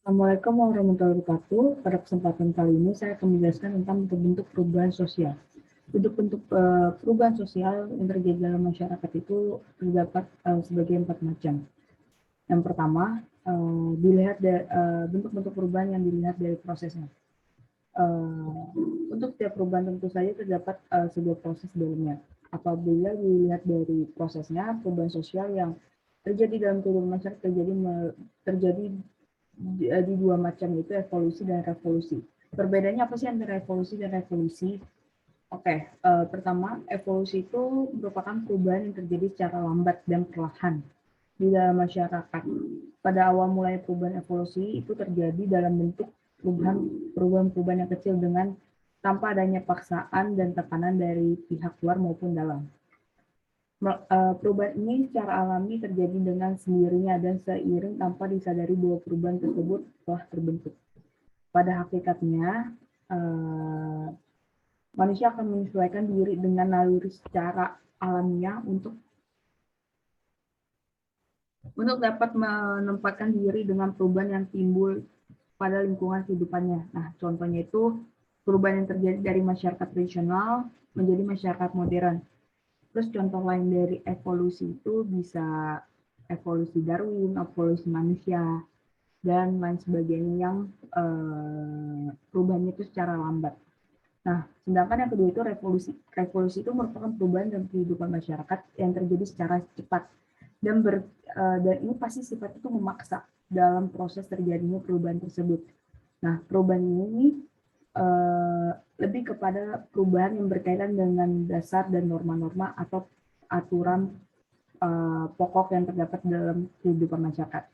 Assalamualaikum warahmatullahi wabarakatuh. Pada kesempatan kali ini saya akan menjelaskan tentang bentuk-bentuk perubahan sosial. Bentuk-bentuk perubahan sosial yang terjadi dalam masyarakat itu terdapat sebagai 4 macam. Yang pertama, dilihat bentuk-bentuk perubahan yang dilihat dari prosesnya. Untuk setiap perubahan tentu saja terdapat sebuah proses dalamnya. Apabila dilihat dari prosesnya, perubahan sosial yang terjadi dalam kehidupan masyarakat terjadi di dua macam, yaitu evolusi dan revolusi. Perbedaannya apa sih antara evolusi dan revolusi? Oke, pertama, evolusi itu merupakan perubahan yang terjadi secara lambat dan perlahan di dalam masyarakat. Pada awal mulai perubahan evolusi itu terjadi dalam bentuk perubahan yang kecil dengan tanpa adanya paksaan dan tekanan dari pihak luar maupun dalam. Perubahan ini secara alami terjadi dengan sendirinya dan seiring tanpa disadari bahwa perubahan tersebut telah terbentuk. Pada hakikatnya, manusia akan menyesuaikan diri dengan naluri secara alamiah untuk dapat menempatkan diri dengan perubahan yang timbul pada lingkungan kehidupannya. Nah, contohnya itu perubahan yang terjadi dari masyarakat tradisional menjadi masyarakat modern. Terus contoh lain dari evolusi itu bisa evolusi Darwin, evolusi manusia, dan lain sebagainya yang perubahannya itu secara lambat. Nah, sedangkan yang kedua itu revolusi. Revolusi itu merupakan perubahan dalam kehidupan masyarakat yang terjadi secara cepat dan ini pasti sifat itu memaksa dalam proses terjadinya perubahan tersebut. Nah, perubahan ini lebih kepada perubahan yang berkaitan dengan dasar dan norma-norma atau aturan pokok yang terdapat dalam kehidupan masyarakat.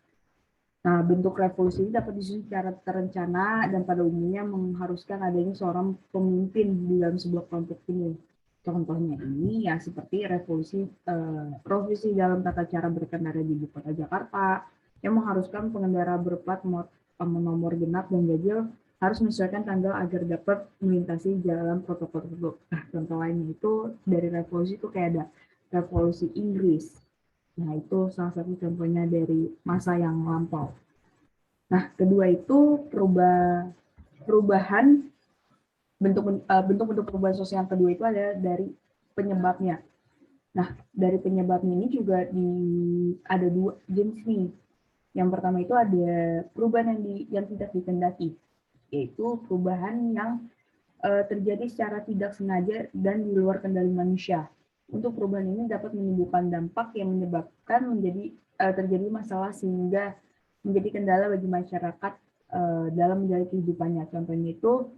Nah, bentuk revolusi ini dapat disusun secara terencana dan pada umumnya mengharuskan adanya seorang pemimpin di dalam sebuah kelompok ini. Contohnya ini ya seperti revolusi dalam tata cara berkendara di ibu kota Jakarta yang mengharuskan pengendara berplat nomor genap dan ganjil harus menyesuaikan tanggal agar dapat melintasi jalan protokol tersebut. Nah, contoh lainnya itu dari revolusi itu kayak ada revolusi Inggris. Nah, itu salah satu contohnya dari masa yang lampau. Nah, kedua itu perubahan bentuk-bentuk perubahan sosial yang kedua itu ada dari penyebabnya. Nah, dari penyebabnya ini juga ada dua jenis nih. Yang pertama itu ada perubahan yang tidak dikehendaki, yaitu perubahan yang terjadi secara tidak sengaja dan di luar kendali manusia. Untuk perubahan ini dapat menimbulkan dampak yang menyebabkan terjadi masalah sehingga menjadi kendala bagi masyarakat dalam menjalani kehidupannya. Contohnya itu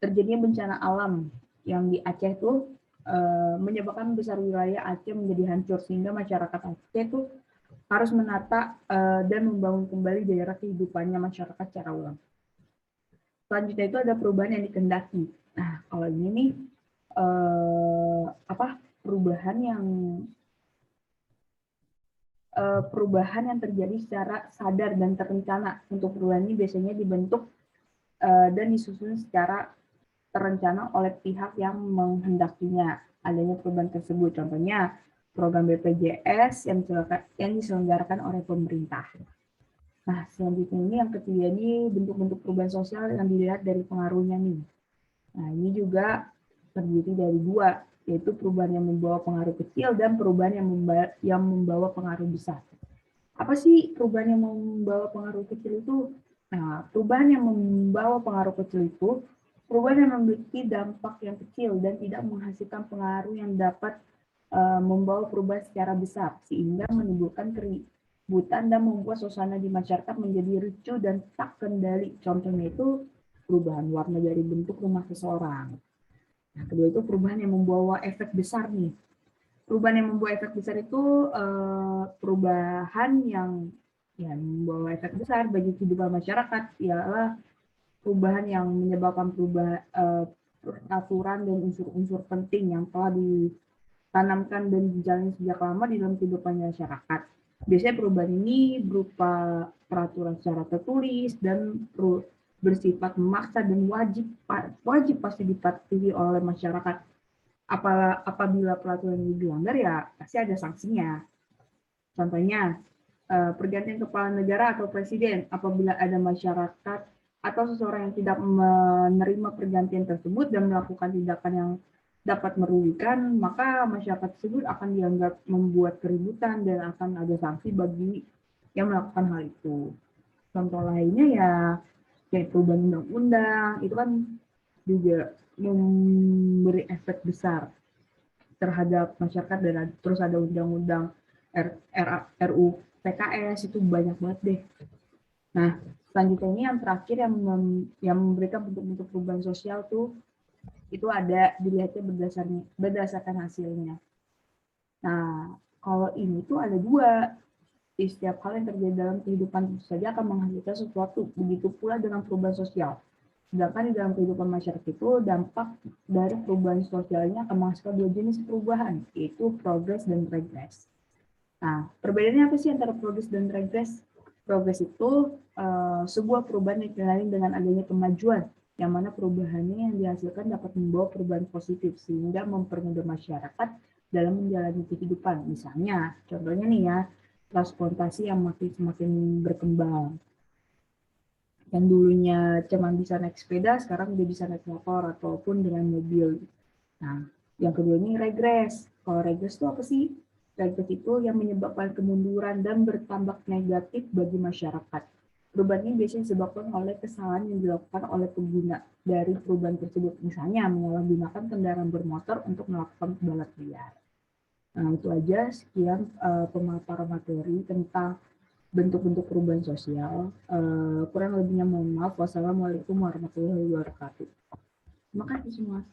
terjadinya bencana alam yang di Aceh itu menyebabkan besar wilayah Aceh menjadi hancur sehingga masyarakat Aceh itu harus menata dan membangun kembali daerah kehidupannya masyarakat secara ulang. Selanjutnya itu ada perubahan yang dikehendaki. Nah, kalau ini nih perubahan yang terjadi secara sadar dan terencana. Untuk perubahan ini biasanya dibentuk dan disusun secara terencana oleh pihak yang menghendakinya adanya perubahan tersebut. Contohnya program BPJS yang diselenggarakan oleh pemerintah. Nah, selanjutnya ini yang ketiga ini bentuk-bentuk perubahan sosial yang dilihat dari pengaruhnya nih. Nah, ini juga terdiri dari dua, yaitu perubahan yang membawa pengaruh kecil dan perubahan yang membawa pengaruh besar. Apa sih perubahan yang membawa pengaruh kecil itu? Nah, perubahan yang membawa pengaruh kecil itu perubahan yang memiliki dampak yang kecil dan tidak menghasilkan pengaruh yang dapat membawa perubahan secara besar, sehingga menimbulkan keributan dan membuat suasana di masyarakat menjadi ricuh dan tak kendali. Contohnya itu perubahan warna dari bentuk rumah seseorang. Nah, kedua itu perubahan yang membawa efek besar nih. Perubahan yang membawa efek besar itu perubahan yang membawa efek besar bagi kehidupan masyarakat, ialah perubahan yang menyebabkan aturan dan unsur-unsur penting yang telah ditanamkan dan dijalani sejak lama di dalam kehidupan masyarakat. Biasanya perubahan ini berupa peraturan secara tertulis dan bersifat memaksa dan wajib pasti dipatuhi oleh masyarakat. Apabila peraturan ini dilanggar ya pasti ada sanksinya. Contohnya pergantian kepala negara atau presiden apabila ada masyarakat atau seseorang yang tidak menerima pergantian tersebut dan melakukan tindakan yang dapat merugikan, maka masyarakat tersebut akan dianggap membuat keributan dan akan ada sanksi bagi yang melakukan hal itu. Contoh lainnya ya kayak perubahan undang-undang, itu kan juga memberi efek besar terhadap masyarakat dan terus ada undang-undang RUU PKS, itu banyak banget deh. Nah, selanjutnya ini yang terakhir yang memberikan bentuk-bentuk perubahan sosial tuh itu ada dilihatnya berdasarkan hasilnya. Nah, kalau ini tuh ada dua. Di setiap hal yang terjadi dalam kehidupan tentu saja akan menghasilkan sesuatu. Begitu pula dengan perubahan sosial. Sedangkan di dalam kehidupan masyarakat itu dampak dari perubahan sosialnya akan menghasilkan dua jenis perubahan, yaitu progres dan regres. Nah, perbedaannya apa sih antara progres dan regres? Progres itu sebuah perubahan yang dikenali dengan adanya kemajuan, yang mana perubahannya yang dihasilkan dapat membawa perubahan positif sehingga mempermudah masyarakat dalam menjalani kehidupan. Misalnya, contohnya nih ya, transportasi yang semakin berkembang. Yang dulunya cuma bisa naik sepeda, sekarang udah bisa naik motor ataupun dengan mobil. Nah, yang kedua ini regres. Kalau regres itu apa sih? Regres itu yang menyebabkan kemunduran dan bertambah negatif bagi masyarakat. Perubahan ini biasanya disebabkan oleh kesalahan yang dilakukan oleh pengguna dari perubahan tersebut. Misalnya, menyalahgunakan kendaraan bermotor untuk melakukan balap liar. Nah, itu aja sekian pemaparan materi tentang bentuk-bentuk perubahan sosial. Kurang lebihnya mohon maaf. Wassalamualaikum warahmatullahi wabarakatuh. Terima kasih semua.